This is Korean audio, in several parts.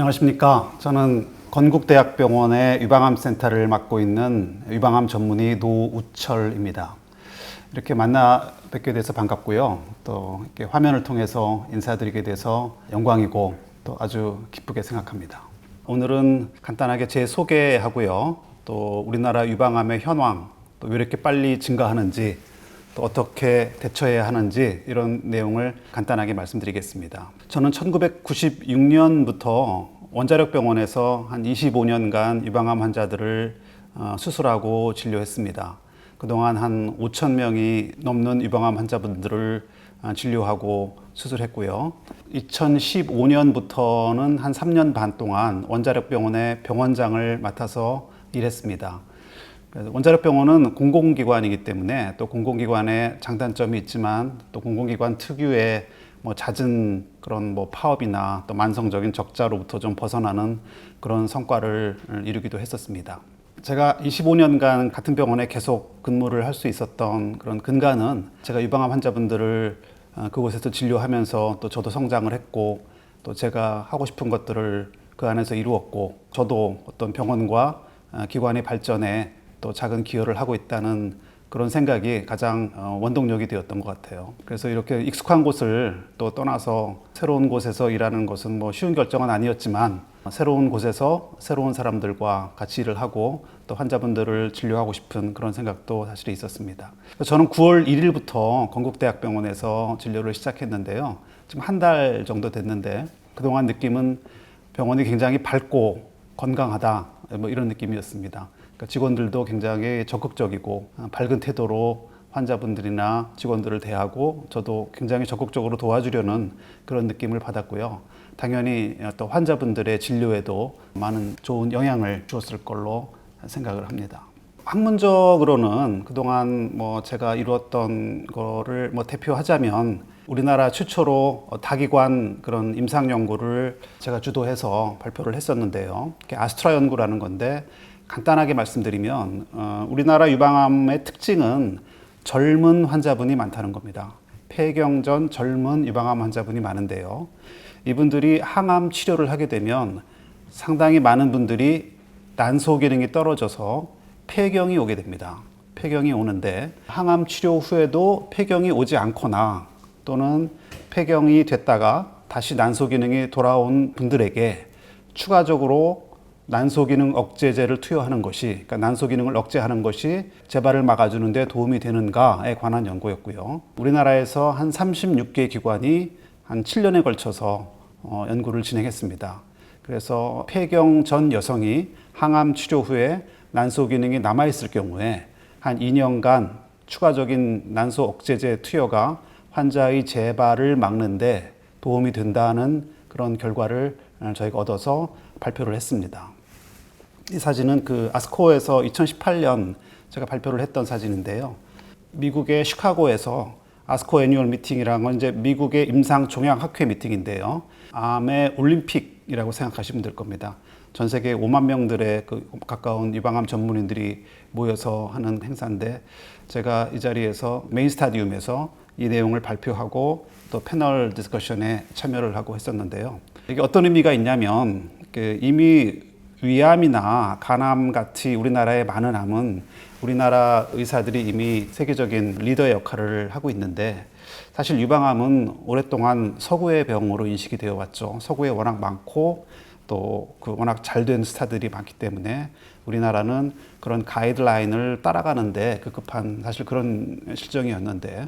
안녕하십니까. 저는 건국대학병원의 유방암센터를 맡고 있는 유방암 전문의 노우철입니다. 이렇게 만나 뵙게 돼서 반갑고요. 또 이렇게 화면을 통해서 인사드리게 돼서 영광이고 또 아주 기쁘게 생각합니다. 오늘은 간단하게 제 소개하고요. 또 우리나라 유방암의 현황, 또 왜 이렇게 빨리 증가하는지, 또 어떻게 대처해야 하는지 이런 내용을 간단하게 말씀드리겠습니다. 저는 1996년부터 원자력병원에서 한 25년간 유방암 환자들을 수술하고 진료했습니다. 그동안 한 5,000명이 넘는 유방암 환자분들을 진료하고 수술했고요. 2015년부터는 한 3년 반 동안 원자력병원의 병원장을 맡아서 일했습니다. 원자력병원은 공공기관이기 때문에 또 공공기관의 장단점이 있지만 또 공공기관 특유의 잦은 그런 파업이나 또 만성적인 적자로부터 좀 벗어나는 그런 성과를 이루기도 했었습니다. 제가 25년간 같은 병원에 계속 근무를 할 수 있었던 그런 근간은 제가 유방암 환자분들을 그곳에서 진료하면서 또 저도 성장을 했고 또 제가 하고 싶은 것들을 그 안에서 이루었고 저도 어떤 병원과 기관의 발전에 또 작은 기여를 하고 있다는 그런 생각이 가장 원동력이 되었던 것 같아요. 그래서 이렇게 익숙한 곳을 또 떠나서 새로운 곳에서 일하는 것은 쉬운 결정은 아니었지만 새로운 곳에서 새로운 사람들과 같이 일을 하고 또 환자분들을 진료하고 싶은 그런 생각도 사실 있었습니다. 저는 9월 1일부터 건국대학병원에서 진료를 시작했는데요. 지금 한 달 정도 됐는데 그동안 느낌은 병원이 굉장히 밝고 건강하다 이런 느낌이었습니다. 직원들도 굉장히 적극적이고 밝은 태도로 환자분들이나 직원들을 대하고 저도 굉장히 적극적으로 도와주려는 그런 느낌을 받았고요. 당연히 또 환자분들의 진료에도 많은 좋은 영향을 주었을 걸로 생각을 합니다. 학문적으로는 그동안 제가 이루었던 거를 대표하자면 우리나라 최초로 다기관 그런 임상 연구를 제가 주도해서 발표를 했었는데요. 아스트라 연구라는 건데 간단하게 말씀드리면 우리나라 유방암의 특징은 젊은 환자분이 많다는 겁니다. 폐경 전 젊은 유방암 환자분이 많은데요. 이분들이 항암 치료를 하게 되면 상당히 많은 분들이 난소 기능이 떨어져서 폐경이 오게 됩니다. 폐경이 오는데 항암 치료 후에도 폐경이 오지 않거나 또는 폐경이 됐다가 다시 난소 기능이 돌아온 분들에게 추가적으로 난소 기능 억제제를 투여하는 것이, 그러니까 난소 기능을 억제하는 것이 재발을 막아주는 데 도움이 되는가에 관한 연구였고요. 우리나라에서 한 36개 기관이 한 7년에 걸쳐서 연구를 진행했습니다. 그래서 폐경 전 여성이 항암 치료 후에 난소 기능이 남아있을 경우에 한 2년간 추가적인 난소 억제제 투여가 환자의 재발을 막는데 도움이 된다는 그런 결과를 저희가 얻어서 발표를 했습니다. 이 사진은 아스코에서 2018년 제가 발표를 했던 사진인데요. 미국의 시카고에서 아스코 애뉴얼 미팅이라는 건 이제 미국의 임상 종양학회 미팅인데요. 암의 올림픽이라고 생각하시면 될 겁니다. 전 세계 5만 명들의 가까운 유방암 전문인들이 모여서 하는 행사인데 제가 이 자리에서 메인 스타디움에서 이 내용을 발표하고 또 패널 디스커션에 참여를 하고 했었는데요. 이게 어떤 의미가 있냐면 이미 위암이나 간암 같이 우리나라의 많은 암은 우리나라 의사들이 이미 세계적인 리더의 역할을 하고 있는데 사실 유방암은 오랫동안 서구의 병으로 인식이 되어 왔죠. 서구에 워낙 많고 또 워낙 잘된 스타들이 많기 때문에 우리나라는 그런 가이드라인을 따라가는데 급급한 사실 그런 실정이었는데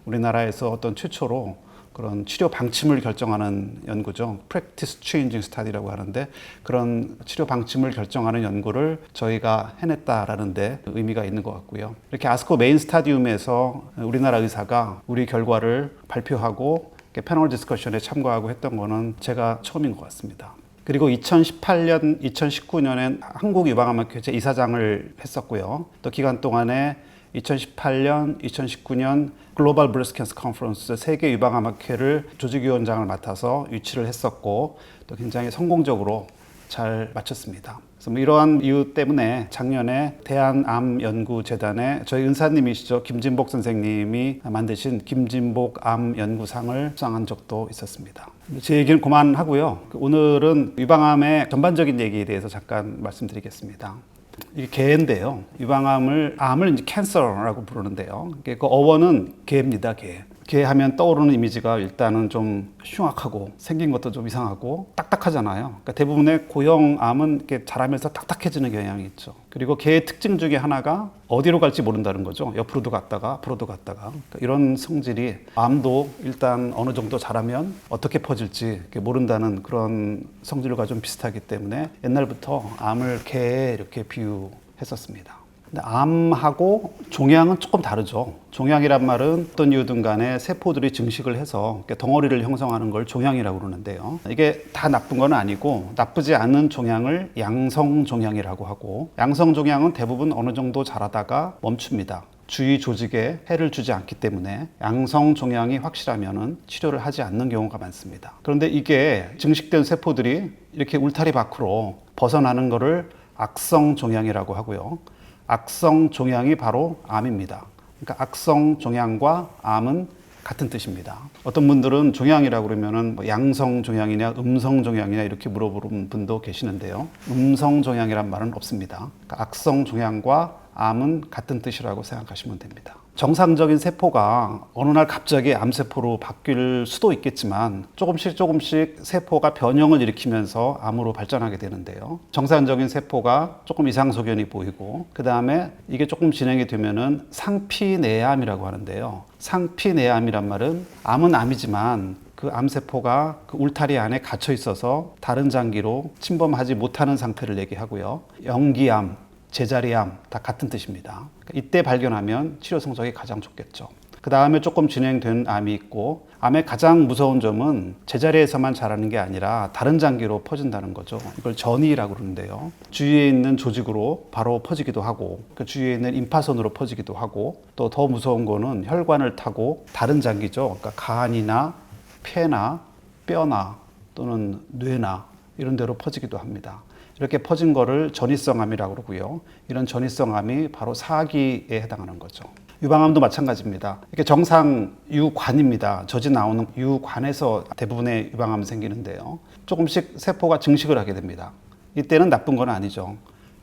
우리나라에서 어떤 최초로 그런 치료 방침을 결정하는 연구죠. Practice Changing Study라고 하는데 그런 치료 방침을 결정하는 연구를 저희가 해냈다라는 데 의미가 있는 것 같고요. 이렇게 아스코 메인 스타디움에서 우리나라 의사가 우리 결과를 발표하고 패널 디스커션에 참가하고 했던 거는 제가 처음인 것 같습니다. 그리고 2018년, 2019년엔 한국유방암학회 제2사장을 했었고요. 또 기간 동안에 2018년, 2019년 글로벌 브레스트 캔서 컨퍼런스 세계 유방암학회를 조직위원장을 맡아서 유치를 했었고 또 굉장히 성공적으로 잘 마쳤습니다. 그래서 이러한 이유 때문에 작년에 대한암연구재단에 저희 은사님이시죠. 김진복 선생님이 만드신 김진복 암연구상을 수상한 적도 있었습니다. 제 얘기는 그만하고요. 오늘은 유방암의 전반적인 얘기에 대해서 잠깐 말씀드리겠습니다. 이게 개인데요. 암을 이제 캔서라고 부르는데요. 그 어원은 개입니다. 개 하면 떠오르는 이미지가 일단은 좀 흉악하고 생긴 것도 좀 이상하고 딱딱하잖아요. 그러니까 대부분의 고형암은 이렇게 자라면서 딱딱해지는 경향이 있죠. 그리고 개의 특징 중에 하나가 어디로 갈지 모른다는 거죠. 옆으로도 갔다가 앞으로도 갔다가. 그러니까 이런 성질이 암도 일단 어느 정도 자라면 어떻게 퍼질지 모른다는 그런 성질과 좀 비슷하기 때문에 옛날부터 암을 개에 이렇게 비유했었습니다. 암하고 종양은 조금 다르죠. 종양이란 말은 어떤 이유든 간에 세포들이 증식을 해서 덩어리를 형성하는 걸 종양이라고 그러는데요. 이게 다 나쁜 건 아니고 나쁘지 않은 종양을 양성종양이라고 하고, 양성종양은 대부분 어느 정도 자라다가 멈춥니다. 주위 조직에 해를 주지 않기 때문에 양성종양이 확실하면 치료를 하지 않는 경우가 많습니다. 그런데 이게 증식된 세포들이 이렇게 울타리 밖으로 벗어나는 것을 악성종양이라고 하고요. 악성 종양이 바로 암입니다. 그러니까 악성 종양과 암은 같은 뜻입니다. 어떤 분들은 종양이라고 그러면은 양성 종양이냐 음성 종양이냐 이렇게 물어보는 분도 계시는데요. 음성 종양이란 말은 없습니다. 그러니까 악성 종양과 암은 같은 뜻이라고 생각하시면 됩니다. 정상적인 세포가 어느 날 갑자기 암세포로 바뀔 수도 있겠지만 조금씩 세포가 변형을 일으키면서 암으로 발전하게 되는데요. 정상적인 세포가 조금 이상소견이 보이고 그 다음에 이게 조금 진행이 되면은 상피내암이라고 하는데요. 상피내암이란 말은 암은 암이지만 그 암세포가 그 울타리 안에 갇혀 있어서 다른 장기로 침범하지 못하는 상태를 얘기하고요. 영기암, 제자리암 다 같은 뜻입니다. 이때 발견하면 치료 성적이 가장 좋겠죠. 그 다음에 조금 진행된 암이 있고, 암의 가장 무서운 점은 제자리에서만 자라는 게 아니라 다른 장기로 퍼진다는 거죠. 이걸 전이라고 그러는데요. 주위에 있는 조직으로 바로 퍼지기도 하고, 그 주위에 있는 임파선으로 퍼지기도 하고, 또 더 무서운 거는 혈관을 타고 다른 장기죠. 그러니까 간이나 폐나 뼈나 또는 뇌나 이런 데로 퍼지기도 합니다. 이렇게 퍼진 거를 전이성암이라고 그러고요. 이런 전이성암이 바로 4기에 해당하는 거죠. 유방암도 마찬가지입니다. 이게 정상 유관입니다. 젖이 나오는 유관에서 대부분의 유방암이 생기는데요. 조금씩 세포가 증식을 하게 됩니다. 이때는 나쁜 건 아니죠.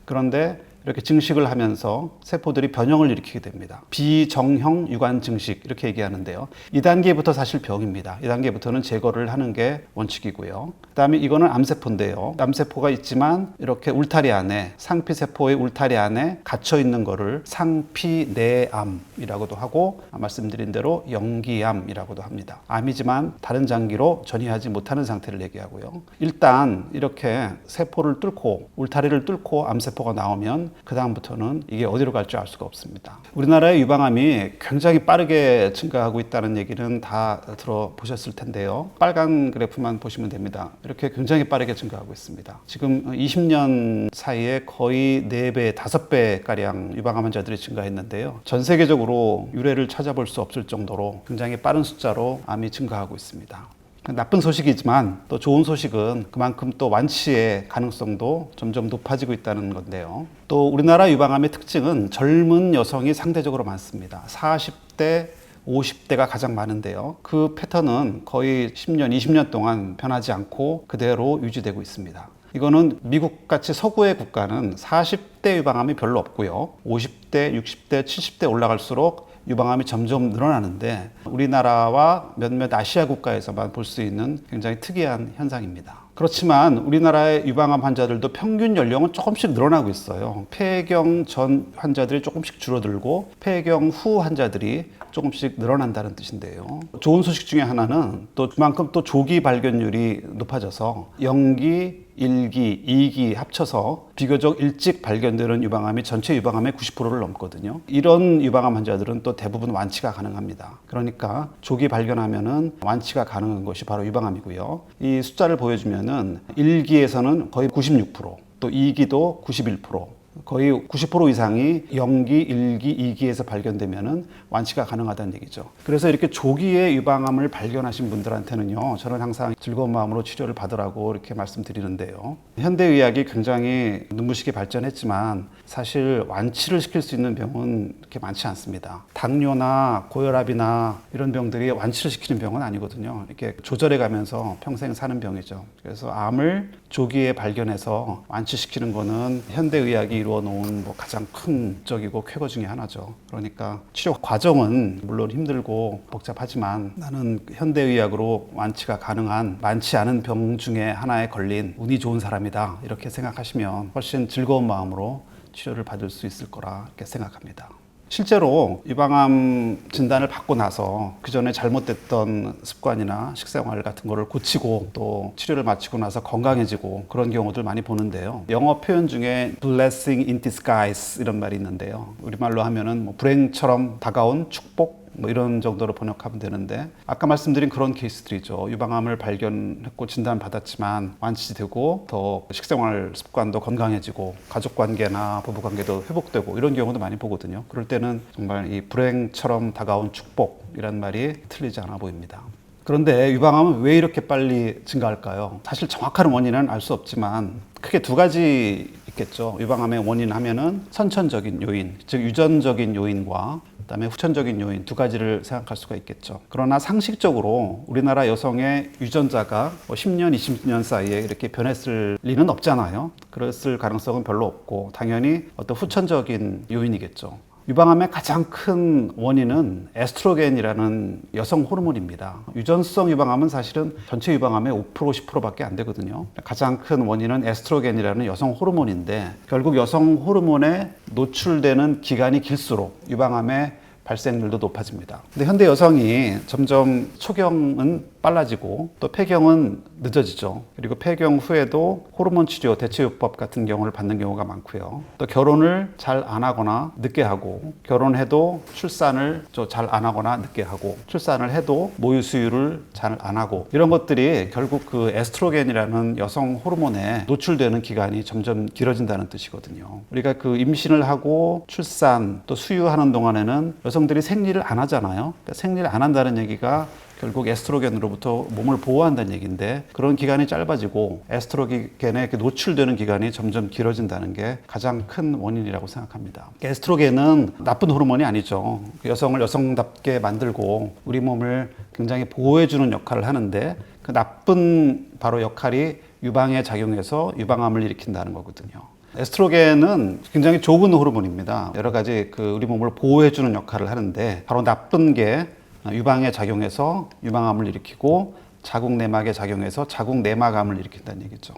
그런데 이렇게 증식을 하면서 세포들이 변형을 일으키게 됩니다. 비정형 유관 증식 이렇게 얘기하는데요. 2단계부터 사실 병입니다. 2단계부터는 제거를 하는 게 원칙이고요. 그 다음에 이거는 암세포인데요. 암세포가 있지만 이렇게 울타리 안에, 상피세포의 울타리 안에 갇혀 있는 거를 상피내암이라고도 하고, 말씀드린 대로 영기암이라고도 합니다. 암이지만 다른 장기로 전이하지 못하는 상태를 얘기하고요. 일단 이렇게 세포를 뚫고 울타리를 뚫고 암세포가 나오면 그 다음부터는 이게 어디로 갈지 알 수가 없습니다. 우리나라의 유방암이 굉장히 빠르게 증가하고 있다는 얘기는 다 들어보셨을 텐데요. 빨간 그래프만 보시면 됩니다. 이렇게 굉장히 빠르게 증가하고 있습니다. 지금 20년 사이에 거의 4배, 5배가량 유방암 환자들이 증가했는데요. 전 세계적으로 유례를 찾아볼 수 없을 정도로 굉장히 빠른 숫자로 암이 증가하고 있습니다. 나쁜 소식이지만 또 좋은 소식은 그만큼 또 완치의 가능성도 점점 높아지고 있다는 건데요. 또 우리나라 유방암의 특징은 젊은 여성이 상대적으로 많습니다. 40대, 50대가 가장 많은데요. 그 패턴은 거의 10년, 20년 동안 변하지 않고 그대로 유지되고 있습니다. 이거는 미국같이 서구의 국가는 40대 유방암이 별로 없고요. 50대, 60대, 70대 올라갈수록 유방암이 점점 늘어나는데 우리나라와 몇몇 아시아 국가에서만 볼 수 있는 굉장히 특이한 현상입니다. 그렇지만 우리나라의 유방암 환자들도 평균 연령은 조금씩 늘어나고 있어요. 폐경 전 환자들이 조금씩 줄어들고 폐경 후 환자들이 조금씩 늘어난다는 뜻인데요. 좋은 소식 중에 하나는 또 그만큼 또 조기 발견율이 높아져서 0기, 1기, 2기 합쳐서 비교적 일찍 발견되는 유방암이 전체 유방암의 90%를 넘거든요. 이런 유방암 환자들은 또 대부분 완치가 가능합니다. 그러니까 조기 발견하면은 완치가 가능한 것이 바로 유방암이고요. 이 숫자를 보여주면은 1기에서는 거의 96%, 또 2기도 91%, 거의 90% 이상이 0기, 1기, 2기에서 발견되면은 완치가 가능하다는 얘기죠. 그래서 이렇게 조기에 유방암을 발견하신 분들한테는요, 저는 항상 즐거운 마음으로 치료를 받으라고 이렇게 말씀드리는데요. 현대의학이 굉장히 눈부시게 발전했지만 사실 완치를 시킬 수 있는 병은 그렇게 많지 않습니다. 당뇨나 고혈압이나 이런 병들이 완치를 시키는 병은 아니거든요. 이렇게 조절해 가면서 평생 사는 병이죠. 그래서 암을 조기에 발견해서 완치시키는 거는 현대의학이 이루어 놓은 가장 큰 목적이고 쾌거 중에 하나죠. 그러니까 치료 과정은 물론 힘들고 복잡하지만 나는 현대의학으로 완치가 가능한 많지 않은 병 중에 하나에 걸린 운이 좋은 사람이다, 이렇게 생각하시면 훨씬 즐거운 마음으로 치료를 받을 수 있을 거라 이렇게 생각합니다. 실제로 유방암 진단을 받고 나서 그 전에 잘못됐던 습관이나 식생활 같은 거를 고치고 또 치료를 마치고 나서 건강해지고 그런 경우들 많이 보는데요. 영어 표현 중에 blessing in disguise 이런 말이 있는데요. 우리말로 하면은 불행처럼 다가온 축복, 이런 정도로 번역하면 되는데, 아까 말씀드린 그런 케이스들이죠. 유방암을 발견했고 진단받았지만 완치되고 더 식생활 습관도 건강해지고 가족관계나 부부관계도 회복되고 이런 경우도 많이 보거든요. 그럴 때는 정말 이 불행처럼 다가온 축복이란 말이 틀리지 않아 보입니다. 그런데 유방암은 왜 이렇게 빨리 증가할까요? 사실 정확한 원인은 알 수 없지만 크게 두 가지 있겠죠. 유방암의 원인 하면은 선천적인 요인, 즉 유전적인 요인과 그다음에 후천적인 요인 두 가지를 생각할 수가 있겠죠. 그러나 상식적으로 우리나라 여성의 유전자가 10년, 20년 사이에 이렇게 변했을 리는 없잖아요. 그랬을 가능성은 별로 없고 당연히 어떤 후천적인 요인이겠죠. 유방암의 가장 큰 원인은 에스트로겐이라는 여성 호르몬입니다. 유전성 유방암은 사실은 전체 유방암의 5%, 10%밖에 안 되거든요. 가장 큰 원인은 에스트로겐이라는 여성 호르몬인데 결국 여성 호르몬에 노출되는 기간이 길수록 유방암의 발생률도 높아집니다. 근데 현대 여성이 점점 초경은 빨라지고 또 폐경은 늦어지죠. 그리고 폐경 후에도 호르몬 치료, 대체요법 같은 경우를 받는 경우가 많고요. 또 결혼을 잘 안 하거나 늦게 하고, 결혼해도 출산을 잘 안 하거나 늦게 하고, 출산을 해도 모유 수유를 잘 안 하고, 이런 것들이 결국 그 에스트로겐이라는 여성 호르몬에 노출되는 기간이 점점 길어진다는 뜻이거든요. 우리가 그 임신을 하고 출산 또 수유하는 동안에는 여성들이 생리를 안 하잖아요. 그러니까 생리를 안 한다는 얘기가 결국 에스트로겐으로부터 몸을 보호한다는 얘기인데, 그런 기간이 짧아지고 에스트로겐에 노출되는 기간이 점점 길어진다는 게 가장 큰 원인이라고 생각합니다. 에스트로겐은 나쁜 호르몬이 아니죠. 여성을 여성답게 만들고 우리 몸을 굉장히 보호해주는 역할을 하는데, 그 나쁜 바로 역할이 유방에 작용해서 유방암을 일으킨다는 거거든요. 에스트로겐은 굉장히 좋은 호르몬입니다. 여러 가지 우리 몸을 보호해주는 역할을 하는데, 바로 나쁜 게 유방에 작용해서 유방암을 일으키고 자궁 내막에 작용해서 자궁 내막암을 일으킨다는 얘기죠.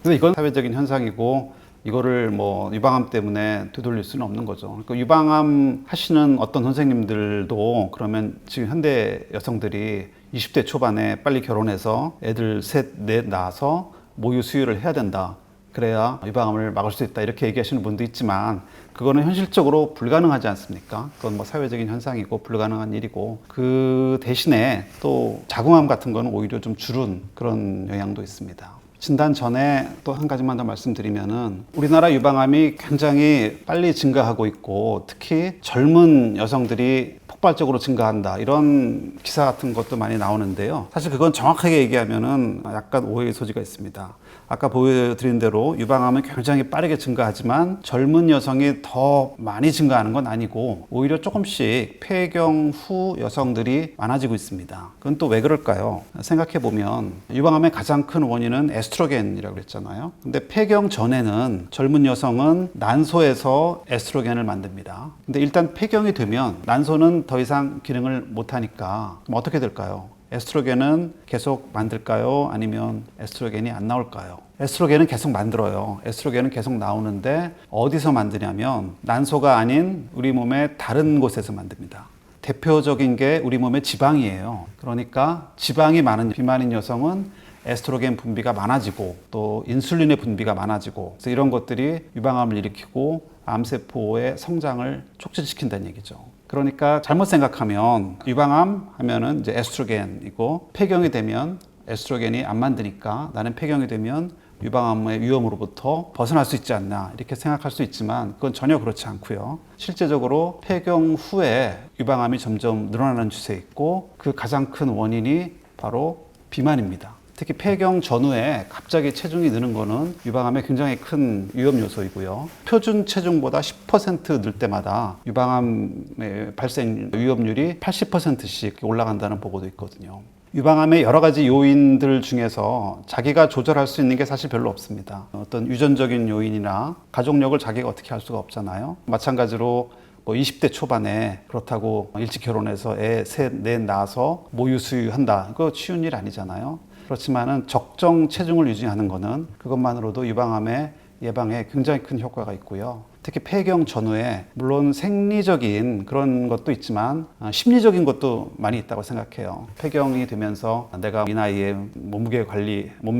그래서 이건 사회적인 현상이고 이거를 유방암 때문에 되돌릴 수는 없는 거죠. 그러니까 유방암 하시는 어떤 선생님들도 그러면 지금 현대 여성들이 20대 초반에 빨리 결혼해서 애들 셋, 넷 낳아서 모유 수유를 해야 된다, 그래야 유방암을 막을 수 있다, 이렇게 얘기하시는 분도 있지만 그거는 현실적으로 불가능하지 않습니까? 그건 사회적인 현상이고 불가능한 일이고, 그 대신에 또 자궁암 같은 거는 오히려 좀 줄은 그런 영향도 있습니다. 진단 전에 또 한 가지만 더 말씀드리면은, 우리나라 유방암이 굉장히 빨리 증가하고 있고 특히 젊은 여성들이 폭발적으로 증가한다, 이런 기사 같은 것도 많이 나오는데요. 사실 그건 정확하게 얘기하면은 약간 오해의 소지가 있습니다. 아까 보여드린 대로 유방암은 굉장히 빠르게 증가하지만 젊은 여성이 더 많이 증가하는 건 아니고 오히려 조금씩 폐경 후 여성들이 많아지고 있습니다. 그건 또 왜 그럴까요? 생각해보면 유방암의 가장 큰 원인은 에스트로겐이라고 그랬잖아요. 근데 폐경 전에는 젊은 여성은 난소에서 에스트로겐을 만듭니다. 근데 일단 폐경이 되면 난소는 더 이상 기능을 못하니까 그럼 어떻게 될까요? 에스트로겐은 계속 만들까요? 아니면 에스트로겐이 안 나올까요? 에스트로겐은 계속 만들어요. 에스트로겐은 계속 나오는데 어디서 만드냐면 난소가 아닌 우리 몸의 다른 곳에서 만듭니다. 대표적인 게 우리 몸의 지방이에요. 그러니까 지방이 많은 비만인 여성은 에스트로겐 분비가 많아지고 또 인슐린의 분비가 많아지고, 그래서 이런 것들이 유방암을 일으키고 암세포의 성장을 촉진시킨다는 얘기죠. 그러니까 잘못 생각하면 유방암 하면은 이제 에스트로겐이고, 폐경이 되면 에스트로겐이 안 만드니까 나는 폐경이 되면 유방암의 위험으로부터 벗어날 수 있지 않나 이렇게 생각할 수 있지만 그건 전혀 그렇지 않고요. 실제적으로 폐경 후에 유방암이 점점 늘어나는 추세에 있고 그 가장 큰 원인이 바로 비만입니다. 특히 폐경 전후에 갑자기 체중이 느는 거는 유방암에 굉장히 큰 위험 요소이고요. 표준 체중보다 10% 늘 때마다 유방암의 발생 위험률이 80%씩 올라간다는 보고도 있거든요. 유방암의 여러 가지 요인들 중에서 자기가 조절할 수 있는 게 사실 별로 없습니다. 어떤 유전적인 요인이나 가족력을 자기가 어떻게 할 수가 없잖아요. 마찬가지로 20대 초반에 그렇다고 일찍 결혼해서 애 셋, 넷 낳아서 모유 수유한다. 그거 쉬운 일 아니잖아요. 그렇지만은 적정 체중을 유지하는 거는 그것만으로도 유방암의 예방에 굉장히 큰 효과가 있고요. 특히 폐경 전후에 물론 생리적인 그런 것도 있지만 심리적인 것도 많이 있다고 생각해요. 폐경이 되면서 내가 이 나이에 몸매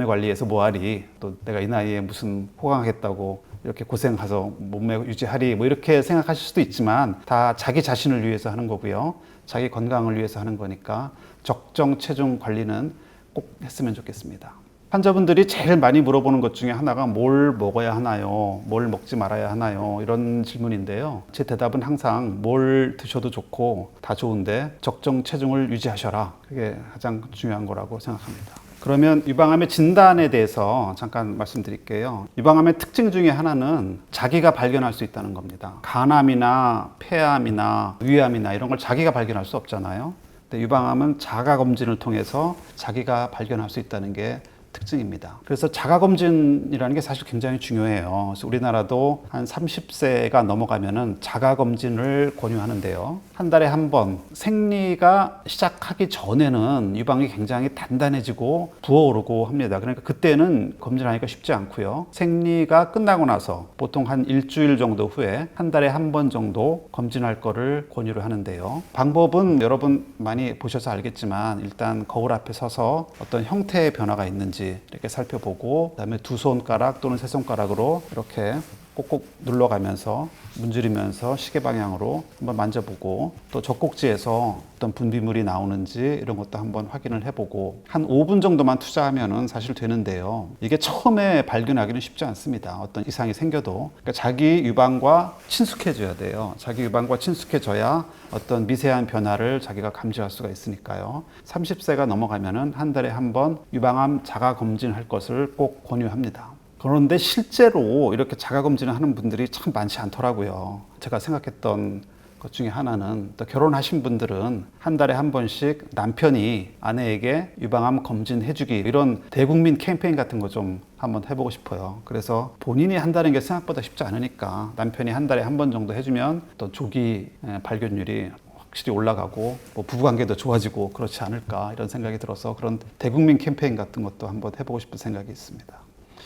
관리해서 뭐하리, 또 내가 이 나이에 무슨 호강하겠다고 이렇게 고생해서 몸매 유지하리, 이렇게 생각하실 수도 있지만 다 자기 자신을 위해서 하는 거고요. 자기 건강을 위해서 하는 거니까 적정 체중 관리는 꼭 했으면 좋겠습니다. 환자분들이 제일 많이 물어보는 것 중에 하나가 뭘 먹어야 하나요? 뭘 먹지 말아야 하나요? 이런 질문인데요. 제 대답은 항상 뭘 드셔도 좋고 다 좋은데 적정 체중을 유지하셔라. 그게 가장 중요한 거라고 생각합니다. 그러면 유방암의 진단에 대해서 잠깐 말씀드릴게요. 유방암의 특징 중에 하나는 자기가 발견할 수 있다는 겁니다. 간암이나 폐암이나 위암이나 이런 걸 자기가 발견할 수 없잖아요. 근데 유방암은 자가검진을 통해서 자기가 발견할 수 있다는 게 특징입니다. 그래서 자가검진이라는 게 사실 굉장히 중요해요. 그래서 우리나라도 한 30세가 넘어가면은 자가검진을 권유하는데요. 한 달에 한 번, 생리가 시작하기 전에는 유방이 굉장히 단단해지고 부어오르고 합니다. 그러니까 그때는 검진하기가 쉽지 않고요. 생리가 끝나고 나서 보통 한 일주일 정도 후에 한 달에 한 번 정도 검진할 거를 권유를 하는데요. 방법은 여러분 많이 보셔서 알겠지만 일단 거울 앞에 서서 어떤 형태의 변화가 있는지 이렇게 살펴보고 그다음에 두 손가락 또는 세 손가락으로 이렇게 꼭꼭 눌러가면서 문지르면서 시계 방향으로 한번 만져보고 또 젖꼭지에서 어떤 분비물이 나오는지 이런 것도 한번 확인을 해보고 한 5분 정도만 투자하면은 사실 되는데요. 이게 처음에 발견하기는 쉽지 않습니다. 어떤 이상이 생겨도. 그러니까 자기 유방과 친숙해져야 돼요. 자기 유방과 친숙해져야 어떤 미세한 변화를 자기가 감지할 수가 있으니까요. 30세가 넘어가면은 한 달에 한 번 유방암 자가 검진할 것을 꼭 권유합니다. 그런데 실제로 이렇게 자가검진을 하는 분들이 참 많지 않더라고요. 제가 생각했던 것 중에 하나는 또 결혼하신 분들은 한 달에 한 번씩 남편이 아내에게 유방암 검진해주기 이런 대국민 캠페인 같은 거 좀 한번 해보고 싶어요. 그래서 본인이 한다는 게 생각보다 쉽지 않으니까 남편이 한 달에 한 번 정도 해주면 또 조기 발견율이 확실히 올라가고 부부관계도 좋아지고 그렇지 않을까 이런 생각이 들어서 그런 대국민 캠페인 같은 것도 한번 해보고 싶은 생각이 있습니다.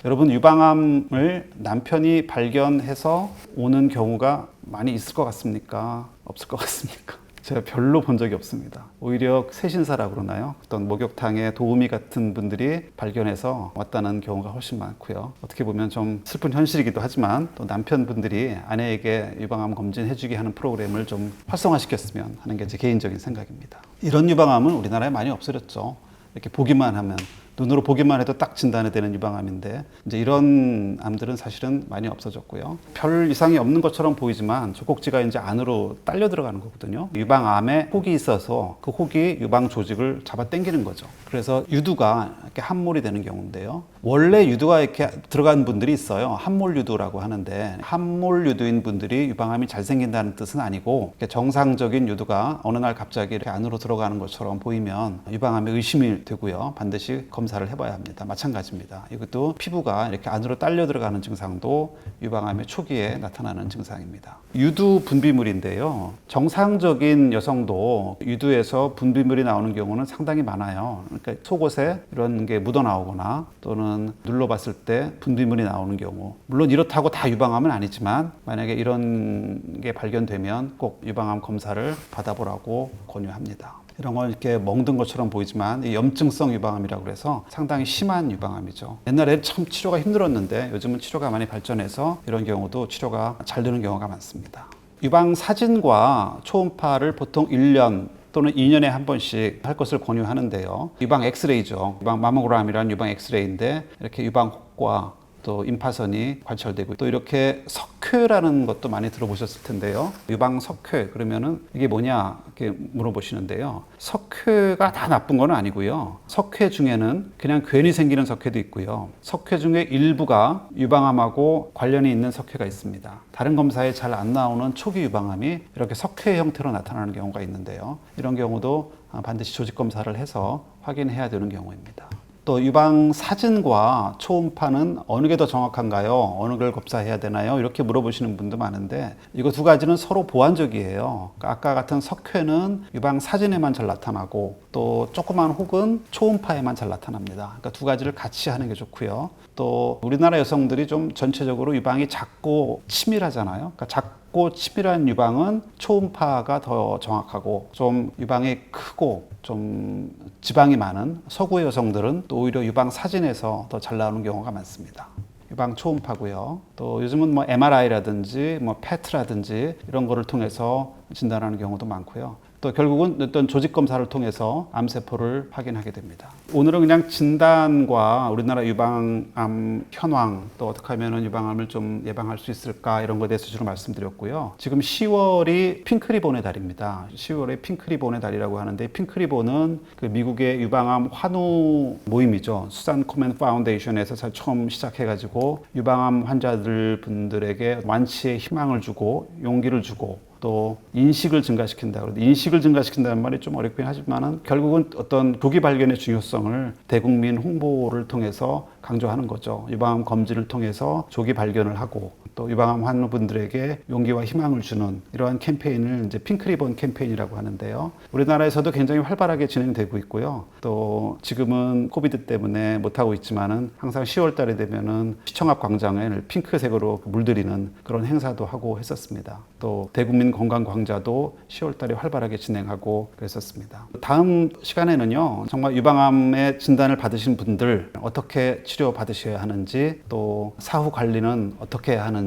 여러분 유방암을 남편이 발견해서 오는 경우가 많이 있을 것 같습니까? 없을 것 같습니까? 제가 별로 본 적이 없습니다. 오히려 새신사라고 그러나요? 어떤 목욕탕의 도우미 같은 분들이 발견해서 왔다는 경우가 훨씬 많고요. 어떻게 보면 좀 슬픈 현실이기도 하지만 또 남편분들이 아내에게 유방암 검진해주게 하는 프로그램을 좀 활성화시켰으면 하는 게 제 개인적인 생각입니다. 이런 유방암은 우리나라에 많이 없어졌죠. 이렇게 보기만 하면 눈으로 보기만 해도 딱 진단이 되는 유방암인데 이제 이런 암들은 사실은 많이 없어졌고요. 별 이상이 없는 것처럼 보이지만 젖꼭지가 이제 안으로 딸려 들어가는 거거든요. 유방암에 혹이 있어서 그 혹이 유방 조직을 잡아 당기는 거죠. 그래서 유두가 이렇게 함몰이 되는 경우인데요. 원래 유두가 이렇게 들어간 분들이 있어요. 함몰 유두라고 하는데 함몰 유두인 분들이 유방암이 잘 생긴다는 뜻은 아니고 정상적인 유두가 어느 날 갑자기 이렇게 안으로 들어가는 것처럼 보이면 유방암에 의심이 되고요. 반드시 검사를 해봐야 합니다. 마찬가지입니다. 이것도 피부가 이렇게 안으로 딸려 들어가는 증상도 유방암의 초기에 나타나는 증상입니다. 유두 분비물인데요. 정상적인 여성도 유두에서 분비물이 나오는 경우는 상당히 많아요. 그러니까 속옷에 이런 게 묻어 나오거나 또는 눌러봤을 때 분비물이 나오는 경우. 물론 이렇다고 다 유방암은 아니지만 만약에 이런 게 발견되면 꼭 유방암 검사를 받아보라고 권유합니다. 이런 걸 이렇게 멍든 것처럼 보이지만 이 염증성 유방암이라고 해서 상당히 심한 유방암이죠. 옛날에는 참 치료가 힘들었는데 요즘은 치료가 많이 발전해서 이런 경우도 치료가 잘 되는 경우가 많습니다. 유방 사진과 초음파를 보통 1년 또는 2년에 한 번씩 할 것을 권유하는데요. 유방 엑스레이죠. 유방 마모그램이라는 유방 엑스레이인데 이렇게 유방 턱과 또 임파선이 관찰되고 또 이렇게 석회라는 것도 많이 들어보셨을 텐데요. 유방 석회 그러면은 이게 뭐냐 이렇게 물어보시는데요. 석회가 다 나쁜 건 아니고요. 석회 중에는 그냥 괜히 생기는 석회도 있고요. 석회 중에 일부가 유방암하고 관련이 있는 석회가 있습니다. 다른 검사에 잘 안 나오는 초기 유방암이 이렇게 석회 형태로 나타나는 경우가 있는데요. 이런 경우도 반드시 조직 검사를 해서 확인해야 되는 경우입니다. 또 유방 사진과 초음파는 어느 게 더 정확한가요? 어느 걸 검사해야 되나요? 이렇게 물어보시는 분도 많은데 이거 두 가지는 서로 보완적이에요. 그러니까 아까 같은 석회는 유방 사진에만 잘 나타나고 또 조그만 혹은 초음파에만 잘 나타납니다. 그러니까 두 가지를 같이 하는 게 좋고요. 또 우리나라 여성들이 좀 전체적으로 유방이 작고 치밀하잖아요. 그러니까 작고 치밀한 유방은 초음파가 더 정확하고 좀 유방이 크고 좀 지방이 많은 서구의 여성들은 또 오히려 유방 사진에서 더 잘 나오는 경우가 많습니다. 유방 초음파고요. 또 요즘은 뭐 MRI라든지 뭐 PET라든지 이런 거를 통해서 진단하는 경우도 많고요. 또 결국은 어떤 조직 검사를 통해서 암세포를 확인하게 됩니다. 오늘은 그냥 진단과 우리나라 유방암 현황 또 어떻게 하면 유방암을 좀 예방할 수 있을까 이런 것에 대해서 주로 말씀드렸고요. 지금 10월이 핑크리본의 달입니다. 10월에 핑크리본의 달이라고 하는데 핑크리본은 그 미국의 유방암 환우 모임이죠. 수잔 코멘 파운데이션에서 처음 시작해가지고 유방암 환자들 분들에게 완치의 희망을 주고 용기를 주고 또 인식을 증가시킨다. 그런데 인식을 증가시킨다는 말이 좀 어렵긴 하지만은 결국은 어떤 조기 발견의 중요성을 대국민 홍보를 통해서 강조하는 거죠. 유방암 검진을 통해서 조기 발견을 하고 또 유방암 환우분들에게 용기와 희망을 주는 이러한 캠페인을 이제 핑크리본 캠페인이라고 하는데요. 우리나라에서도 굉장히 활발하게 진행되고 있고요. 또 지금은 코비드 때문에 못하고 있지만은 항상 10월 달에 되면은 시청 앞 광장을 핑크색으로 물들이는 그런 행사도 하고 했었습니다. 또 대국민 건강 광자도 10월 달에 활발하게 진행하고 그랬었습니다. 다음 시간에는요. 정말 유방암의 진단을 받으신 분들 어떻게 치료 받으셔야 하는지 또 사후 관리는 어떻게 해야 하는지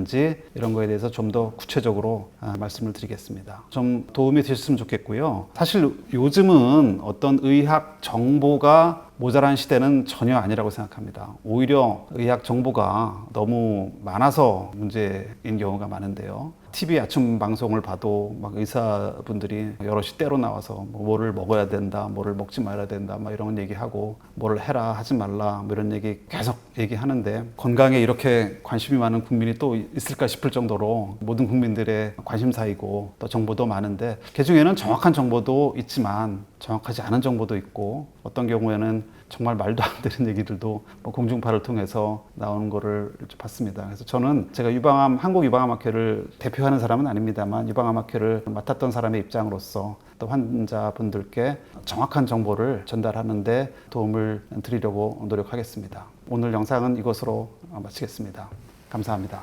이런 거에 대해서 좀 더 구체적으로 말씀을 드리겠습니다. 좀 도움이 되셨으면 좋겠고요. 사실 요즘은 어떤 의학 정보가 모자란 시대는 전혀 아니라고 생각합니다. 오히려 의학 정보가 너무 많아서 문제인 경우가 많은데요. TV 아침 방송을 봐도 막 의사분들이 여럿이 때로 나와서 뭐를 먹어야 된다, 뭐를 먹지 말아야 된다, 막 이런 얘기하고 뭐를 해라, 하지 말라, 뭐 이런 얘기 계속 얘기하는데 건강에 이렇게 관심이 많은 국민이 또 있을까 싶을 정도로 모든 국민들의 관심사이고 또 정보도 많은데 그 중에는 정확한 정보도 있지만 정확하지 않은 정보도 있고 어떤 경우에는 정말 말도 안 되는 얘기들도 뭐 공중파를 통해서 나오는 거를 봤습니다. 그래서 저는 제가 한국 유방암학회를 대표하는 사람은 아닙니다만 유방암학회를 맡았던 사람의 입장으로서 또 환자분들께 정확한 정보를 전달하는 데 도움을 드리려고 노력하겠습니다. 오늘 영상은 이것으로 마치겠습니다. 감사합니다.